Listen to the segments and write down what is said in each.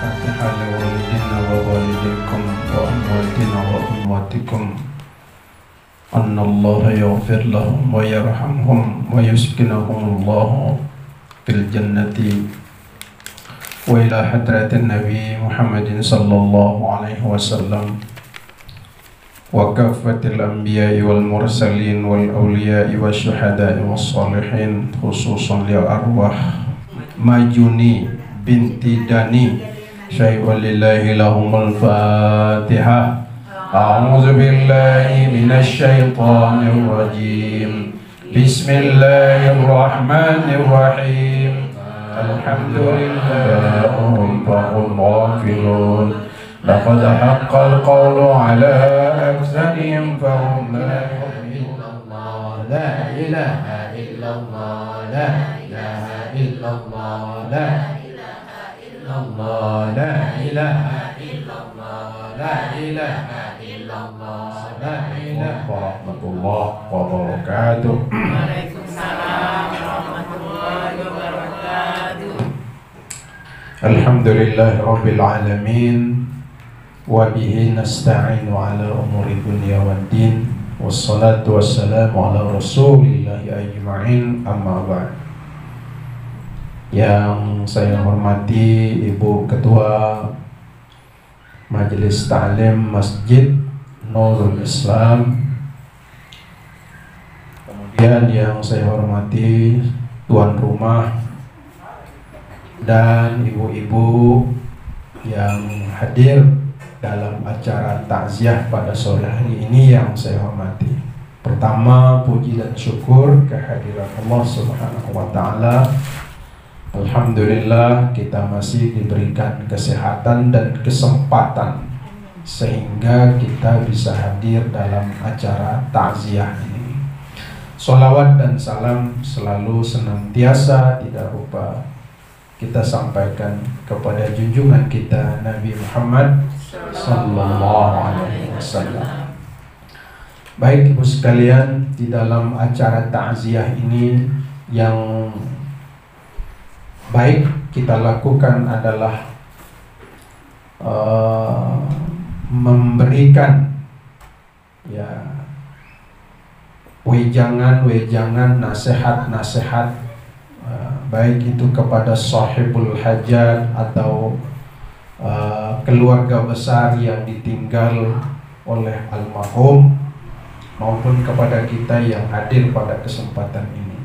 الفاتحة لوالدينا ووالديكم وأمواتنا وأمواتكم أن الله يغفر لهم ويرحمهم ويسكنهم الله في الجنة وإلى حضرة النبي محمد صلى الله عليه وسلم وكافة الأنبياء والمرسلين والأولياء والشهداء والصالحين خصوصا لأرواح ماجوني بنت داني شيء ولله لهم الفاتحة. أعوذ بالله من الشيطان الرجيم بسم الله الرحمن الرحيم الحمد لله رب الغافلون لقد حق القول على أكثرهم فهم لا يؤمنون. لا إله إلا الله لا إله إلا الله لا إله إلا الله لا إله إلا الله لا إله إلا الله لا إله ورحمة الله وبركاته. Waalaikumsalam warahmatullahi wabarakatuh. Alhamdulillah Rabbil Alamin wa bihi nasta'inu ala umuri dunya waddin wassalatu wassalamu ala rasulillahi ajma'in amma ba'd. Yang saya hormati Ibu Ketua Majelis Ta'lim Masjid Nurul Islam, kemudian yang saya hormati tuan rumah dan ibu-ibu yang hadir dalam acara takziah pada sore hari ini yang saya hormati. Pertama, puji dan syukur kehadiran Allah Subhanahu wa taala. Alhamdulillah kita masih diberikan kesehatan dan kesempatan sehingga kita bisa hadir dalam acara takziah ini. Sholawat dan salam selalu senantiasa tidak lupa kita sampaikan kepada junjungan kita Nabi Muhammad sallallahu alaihi wasallam. Baik Ibu sekalian, di dalam acara takziah ini yang baik kita lakukan adalah memberikan wejangan, nasihat, baik itu kepada sahibul hajat atau keluarga besar yang ditinggal oleh almarhum maupun kepada kita yang hadir pada kesempatan ini.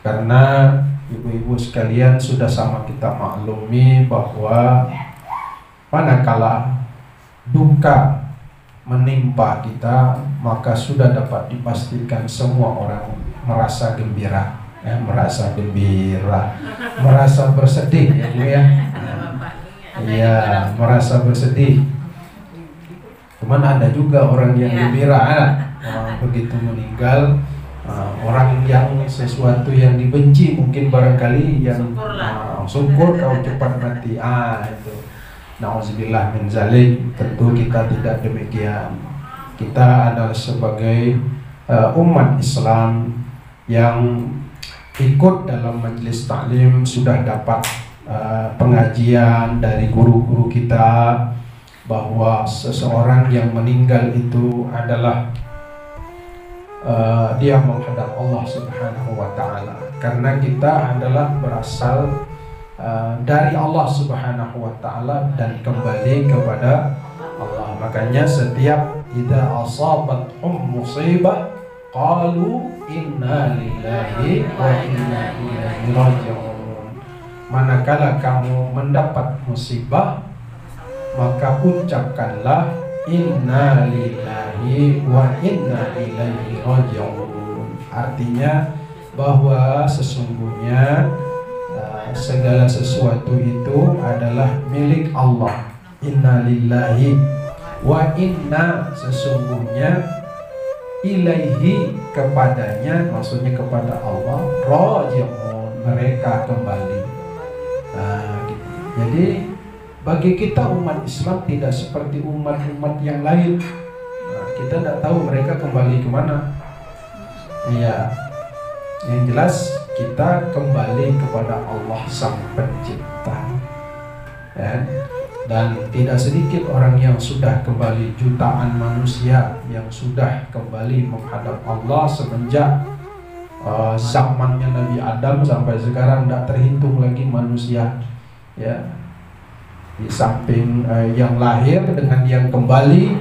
Karena ibu-ibu sekalian sudah sama kita maklumi bahwa manakala duka menimpa kita, maka sudah dapat dipastikan semua orang merasa gembira, merasa bersedih ya Bu ya. Iya, merasa bersedih. Cuman ada juga orang yang gembira, begitu meninggal. Orang yang sesuatu yang dibenci mungkin barangkali yang syukur kau cepat mati. Itu. Nauzubillah min zalik. Tentu kita tidak demikian. Kita adalah sebagai umat Islam yang ikut dalam majelis taklim sudah dapat pengajian dari guru-guru kita bahwa seseorang yang meninggal itu adalah dia menghadap Allah Subhanahu wa taala, karena kita adalah berasal dari Allah Subhanahu wa taala dan kembali kepada Allah. Makanya setiap idza asabathum musibah qalu inna lillahi wa inna ilaihi raji'un. Manakala kamu mendapat musibah, maka ucapkanlah inna lillahi wa inna ilaihi raji'un. Artinya bahwa sesungguhnya segala sesuatu itu adalah milik Allah. Inna lillahi wa inna, sesungguhnya ilaihi, kepadanya, maksudnya kepada Allah, raji'un, mereka kembali. Gitu. Jadi bagi kita umat Islam tidak seperti umat-umat yang lain. Kita tidak tahu mereka kembali kemana. Iya, yang jelas kita kembali kepada Allah Sang Pencipta. ya. Dan tidak sedikit orang yang sudah kembali, jutaan manusia yang sudah kembali menghadap Allah semenjak zamannya Nabi Adam sampai sekarang. Tidak terhitung lagi manusia, ya, di samping yang lahir dengan yang kembali,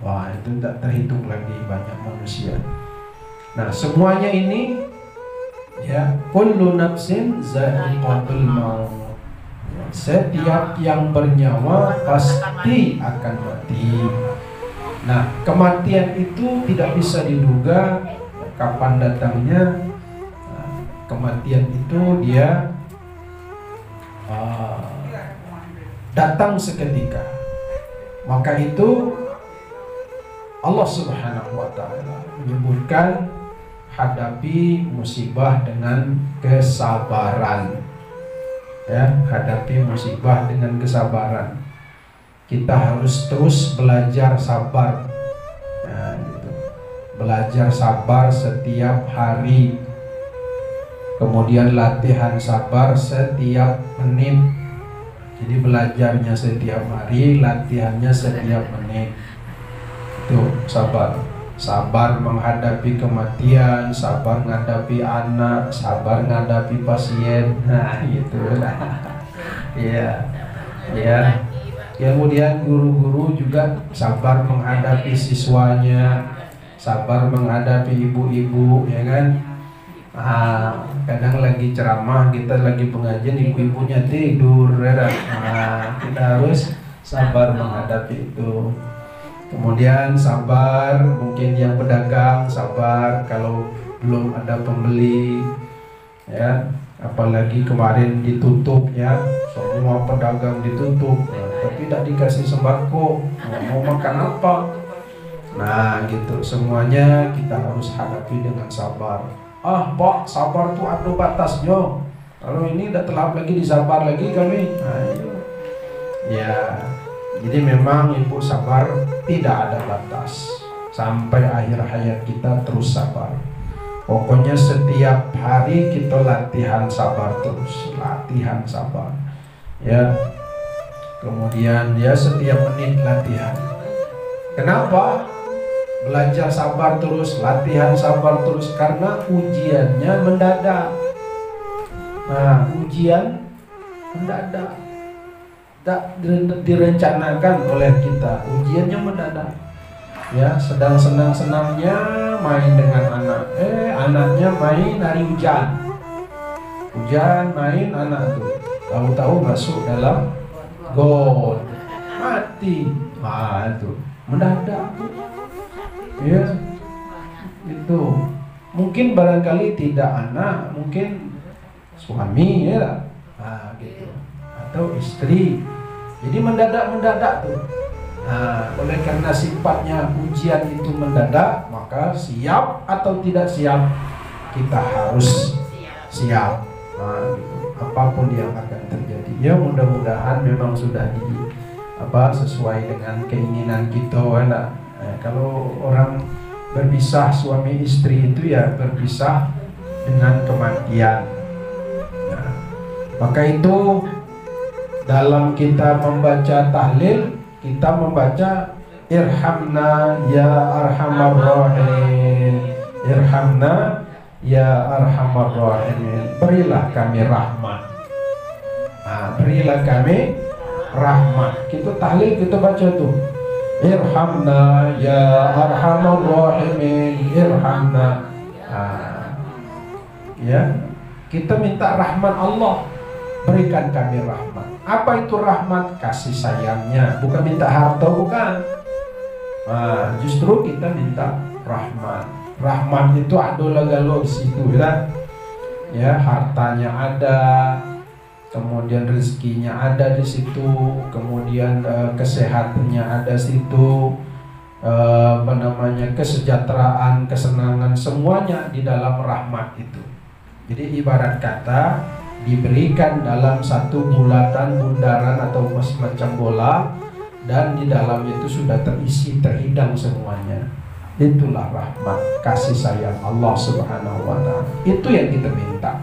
wah itu tidak terhitung lagi banyak manusia. Nah semuanya ini, ya, kullu nafsin za'iqatul maut. Setiap yang bernyawa pasti akan mati. Nah, kematian itu tidak bisa diduga kapan datangnya. Nah, kematian itu dia datang seketika. Maka itu Allah Subhanahu wa ta'ala menyebutkan hadapi musibah dengan kesabaran. Ya, hadapi musibah dengan kesabaran. Kita harus terus belajar sabar, ya, gitu. Belajar sabar setiap hari. Kemudian latihan sabar setiap menit. Jadi belajarnya setiap hari, latihannya setiap menit. Itu sabar. Sabar menghadapi kematian, sabar menghadapi anak, sabar menghadapi pasien. Nah, gitu lah. Ya. Ya. Kemudian guru-guru juga sabar menghadapi siswanya, sabar menghadapi ibu-ibu, ya kan? Kadang lagi ceramah, kita lagi pengajian, ibu-ibunya tidur, ya. Kita harus sabar menghadapi itu. Kemudian sabar, mungkin yang pedagang sabar kalau belum ada pembeli, ya. Apalagi kemarin ditutup, ya, semua pedagang ditutup, tapi tidak dikasih sembako, mau makan apa? Nah gitu, semuanya kita harus hadapi dengan sabar. Pak, sabar tuh ada batasnya. Kalau ini udah telat lagi, disabar lagi kami. Nah, ya. Jadi memang ibu sabar tidak ada batas. Sampai akhir hayat kita terus sabar. Pokoknya setiap hari kita latihan sabar terus, latihan sabar. Ya. Kemudian ya setiap menit latihan. Kenapa? Belajar sabar terus, latihan sabar terus karena ujiannya mendadak. Nah, ujian mendadak. Tak direncanakan oleh kita, ujiannya mendadak. Ya, sedang senang-senangnya main dengan anak, anaknya main hari hujan, main anak tuh, tahu-tahu masuk dalam got, mati. Nah itu mendadak, ya, itu. Mungkin barangkali tidak anak, mungkin suami, ya, nah gitu. Atau istri. Jadi mendadak tuh. Nah, oleh karena sifatnya ujian itu mendadak, maka siap atau tidak siap kita harus siap. Nah, gitu. Apapun yang akan terjadi. Ya mudah-mudahan memang sudah sesuai dengan keinginan kita, ya. Kalau orang berpisah suami istri itu ya berpisah dengan kematian. Nah, maka itu dalam kita membaca tahlil, kita membaca irhamna ya arhamar rahimin, irhamna ya arhamar rahimin, berilah kami rahmat. Nah, berilah kami rahmat. Kita tahlil, kita baca tuh irhamna ya arhamar rahimin, irhamna. Ya, kita minta rahmat Allah, berikan kami rahmat. Apa itu rahmat? Kasih sayangnya, bukan minta harta, bukan. Nah, justru kita minta rahmat. Rahmat itu adalah galau di situ, ya. Ya, hartanya ada, kemudian rezekinya ada di situ, kemudian kesehatannya ada di situ, kesejahteraan, kesenangan, semuanya di dalam rahmat itu. Jadi ibarat kata diberikan dalam satu bulatan, bundaran atau semacam bola, dan di dalamnya itu sudah terisi, terhidang semuanya. Itulah rahmat, kasih sayang Allah Subhanahu wa ta'ala. Itu yang kita minta.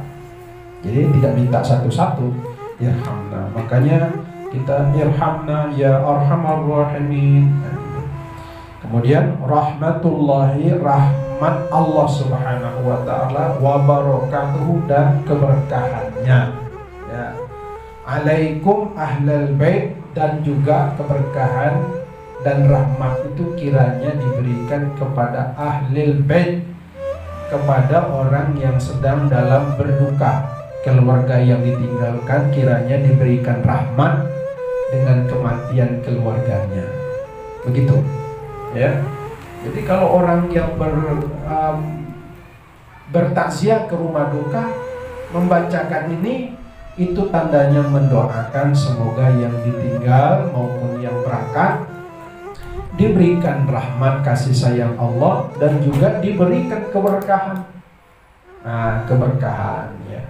Jadi tidak minta satu-satu. Irhamna. Makanya kita irhamna ya arhamar rahimin. Kemudian rahmatullahi, rahmat Allah Subhanahu wa taala, wa barakatuhu, dan keberkahannya. Ya. Alaikum ahlal bait, dan juga keberkahan dan rahmat itu kiranya diberikan kepada ahlul bait, kepada orang yang sedang dalam berduka, keluarga yang ditinggalkan kiranya diberikan rahmat dengan kematian keluarganya. Begitu. Ya, jadi kalau orang yang bertakziah ke rumah duka membacakan ini, itu tandanya mendoakan semoga yang ditinggal maupun yang berangkat diberikan rahmat kasih sayang Allah dan juga diberikan keberkahan. Nah, keberkahan ya.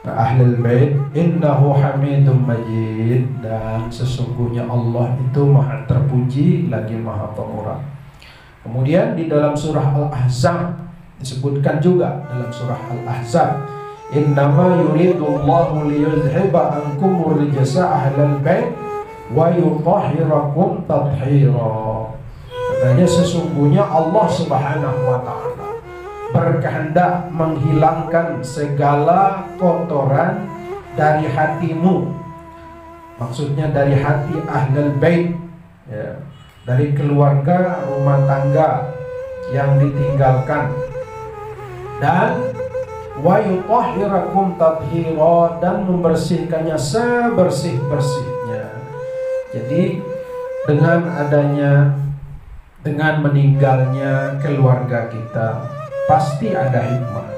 Ahlul bait innahu hamidum majid, dan sesungguhnya Allah itu maha terpuji lagi maha pemurah. Kemudian di dalam surah Al-Ahzab disebutkan juga, dalam surah Al-Ahzab, innama yuridullahu liyuzhiba ankumur rijsa ahlal bait wa yutahhirakum tathira. Katanya sesungguhnya Allah Subhanahu wa taala berkehendak menghilangkan segala kotoran dari hatimu. Maksudnya dari hati ahlul bait ya, dari keluarga rumah tangga yang ditinggalkan, dan wa yutahhirakum tathira, dan membersihkannya sebersih-bersihnya. Jadi dengan meninggalnya keluarga kita pasti ada hikmah,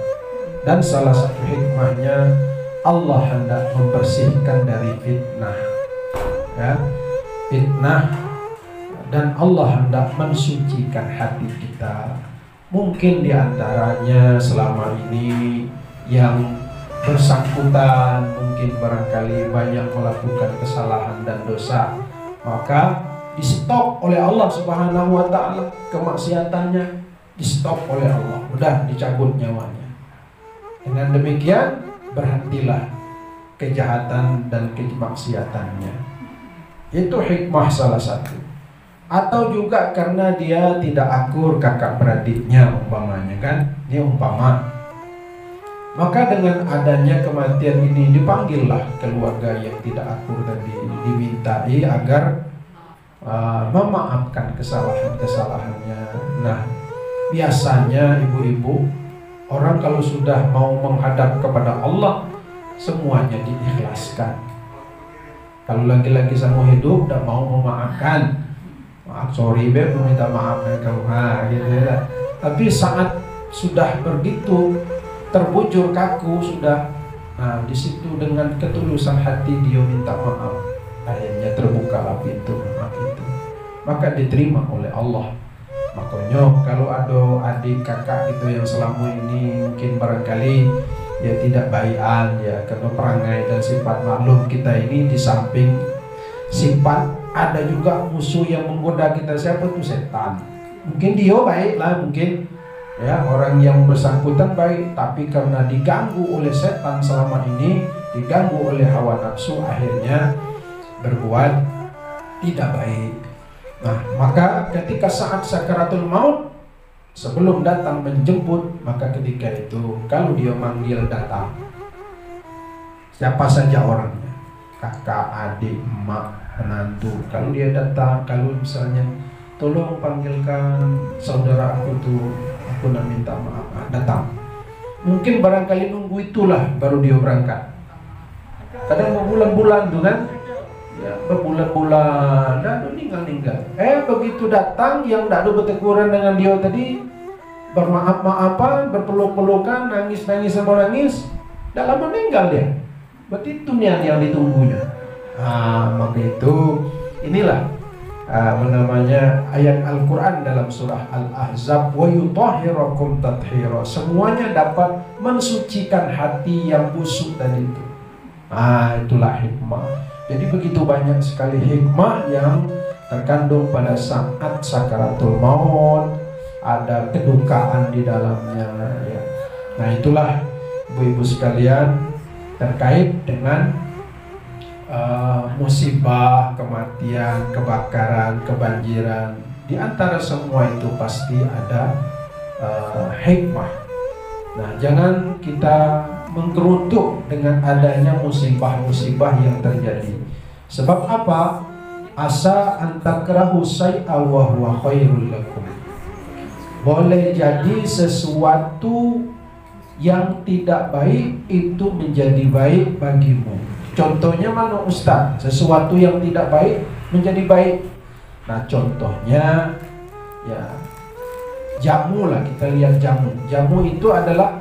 dan salah satu hikmahnya Allah hendak membersihkan dari fitnah, ya, fitnah, dan Allah hendak mensucikan hati kita. Mungkin diantaranya selama ini yang bersangkutan mungkin barangkali banyak melakukan kesalahan dan dosa, maka di stop oleh Allah Subhanahu wa taala kemaksiatannya, di stop oleh Allah, udah dicabut nyawanya. Dengan demikian berhentilah kejahatan dan kemaksiatannya. Itu hikmah salah satu. Atau juga karena dia tidak akur kakak beradiknya umpamanya, kan, ini umpama. Maka dengan adanya kematian ini dipanggillah keluarga yang tidak akur dan dimintai agar memaafkan kesalahan-kesalahannya. Nah, biasanya ibu-ibu, orang kalau sudah mau menghadap kepada Allah semuanya diikhlaskan. Kalau lagi-lagi sama hidup tidak mau memaafkan, maaf sorry beb, minta maaf kamu, gitu ya. Tapi saat sudah begitu terbujur kaku sudah, nah di situ dengan ketulusan hati dia minta maaf, akhirnya terbukalah pintu maaf itu, maka diterima oleh Allah. Makanya kalau ada adik kakak gitu yang selama ini mungkin barangkali ya tidak baikan ya, karena perangai dan sifat maklum kita ini, di samping sifat ada juga musuh yang menggoda kita. Siapa itu? Setan. Mungkin dia baik lah, mungkin ya orang yang bersangkutan baik, tapi karena diganggu oleh setan selama ini, diganggu oleh hawa nafsu, akhirnya berbuat tidak baik. Nah, maka ketika saat sakaratul maut, sebelum datang menjemput, maka ketika itu kalau dia manggil datang, siapa saja orangnya, kakak, adik, emak, menantu, kalau dia datang, kalau misalnya tolong panggilkan saudara aku tuh, aku nak minta maaf, datang. Mungkin barangkali nunggu itulah baru dia berangkat. Kadang berbulan-bulan tuh kan, ya, berbulan-bulan dan meninggal. Begitu datang yang tidak ada berteguran dengan dia tadi, bermaaf-maafan, berpeluk-pelukan, nangis-nangis sama nangis, tidak lama meninggal dia. Berarti itu niat yang ditunggunya. Maka itu inilah namanya ayat Al-Quran dalam surah Al-Ahzab, wa yutahhirakum tathira, semuanya dapat mensucikan hati yang busuk tadi itu. Itulah hikmah. Jadi begitu banyak sekali hikmah yang terkandung pada saat sakaratul maut, ada kedukaan di dalamnya ya. Nah itulah ibu-ibu sekalian terkait dengan musibah, kematian, kebakaran, kebanjiran. Di antara semua itu pasti ada hikmah. Nah, jangan kita menggerutuk dengan adanya musibah-musibah yang terjadi. Sebab apa? Asa antakrahu syai'a wa huwa khairul lakum. Boleh jadi sesuatu yang tidak baik itu menjadi baik bagimu. Contohnya mana Ustaz? Sesuatu yang tidak baik menjadi baik. Nah, contohnya ya jamu lah, kita lihat jamu. Jamu itu adalah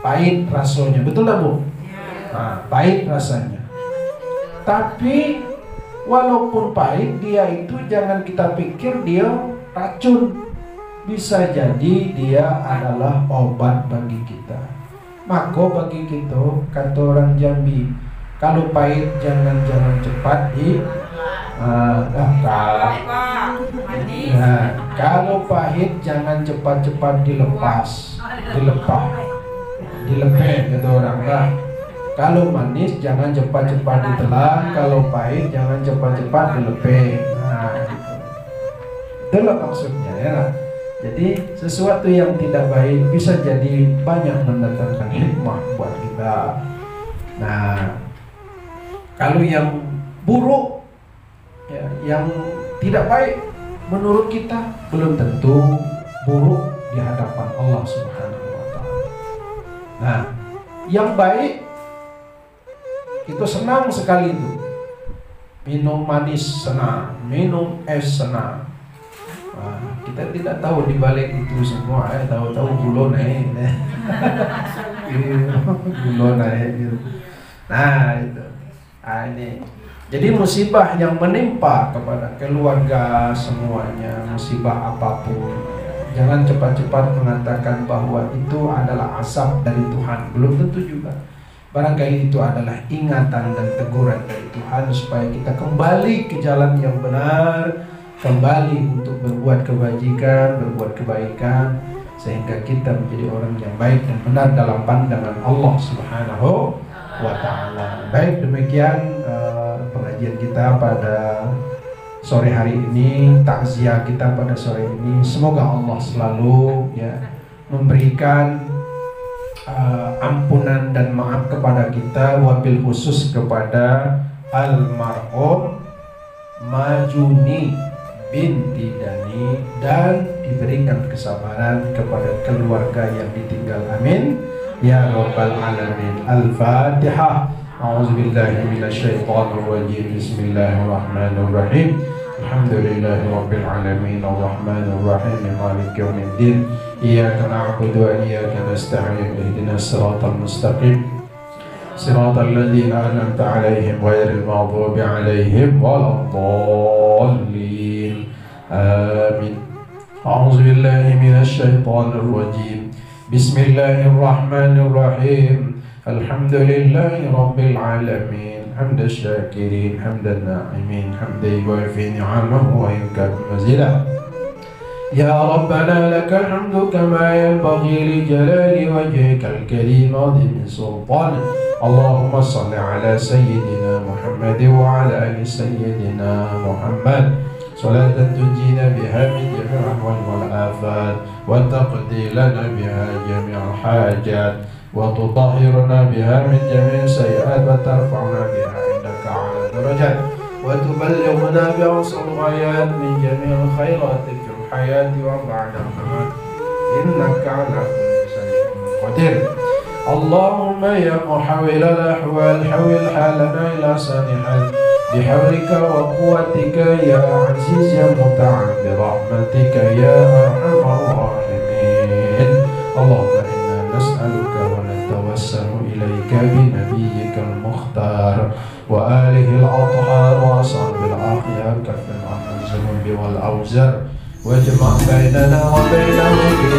pahit rasanya, betul tak Bu? Nah, pahit rasanya. Tapi walaupun pahit, dia itu jangan kita pikir dia racun. Bisa jadi dia adalah obat bagi kita. Maka bagi kita, kata orang Jambi, kalau pahit jangan cepat kalau pahit jangan cepat-cepat dilepas, dilepeh kata orang lah. Kalau manis jangan cepat-cepat ditelan, kalau pahit jangan cepat-cepat dilepeh. Nah, itulah maksudnya ya. Jadi sesuatu yang tidak baik bisa jadi banyak mendatangkan hikmah buat kita. Nah, kalau yang buruk, ya, yang tidak baik menurut kita belum tentu buruk di hadapan Allah Subhanahu wa Ta'ala. Nah, yang baik itu senang sekali itu. Minum manis senang, minum es senang. Nah, kita tidak tahu di balik itu semua, tahu-tahu gula naik, gula naik gitu. Nah itu, ini. Jadi musibah yang menimpa kepada keluarga semuanya, musibah apapun, jangan cepat-cepat mengatakan bahwa itu adalah azab dari Tuhan. Belum tentu juga. Barangkali itu adalah ingatan dan teguran dari Tuhan supaya kita kembali ke jalan yang benar, kembali untuk berbuat kebajikan, berbuat kebaikan, sehingga kita menjadi orang yang baik dan benar dalam pandangan Allah Subhanahu wa Ta'ala. Baik, demikian pengajian kita pada sore hari ini, takziah kita pada sore ini. Semoga Allah selalu ya memberikan ampunan dan maaf kepada kita, wabil khusus kepada almarhum Majuni binti Dani, dan diberikan kesabaran kepada keluarga yang ditinggal. Amin ya rabbal alamin. Al-Fatihah. A'udzubillahi minasyaitonir rajim. Bismillahirrahmanirrahim. Alhamdulillahi rabbil alamin arrahmanir rahim maliki yaumiddin. Iyyaka na'budu wa iyyaka nasta'in. Ihdinas siratal mustaqim. Siratal ladzina an'amta 'alaihim ghairil maghdubi 'alaihim waladdallin. Amin. A'udzu billahi minasyaitonir rajim. Bismillahirrahmanirrahim. Alhamdulillahi rabbil alamin. Hamdan syakirin, hamdan na'imin, hamdan yuwafi ni'amahu wa yukafi mazidah. Ya Rabbana lakal hamdu kama yanbaghi li jalali wajhikal karim azim sultan. Allahumma salli ala sayyidina Muhammad wa ala ali sayyidina Muhammad. Salatan tunjina biha min jami'il ahwal wal afat, wa taqdi lana biha jami'al hajat, wa tutahhiruna biha min jami'is sayyi'at, wa tarfa'una biha indaka 'ala darajat, wa tuballighuna biha aqsal ghayat min jami'il khairat fil hayati wa ba'da al-mamat, innaka 'ala kulli shay'in qadir. Allahumma ya muhawwilal ahwal hawwil halana ila sanihal bihawlika wa quwwatika ya aziz ya muta'al birahmatika ya arhamar rahimin. Allahumma inna nas'aluka wa natawassalu ilayka binabiyyika al-mukhtar wa alihi al-athhar wa ashabil akhyar kaffir anhu dhunubi wal awzar wajma' bainana wa bainahum bi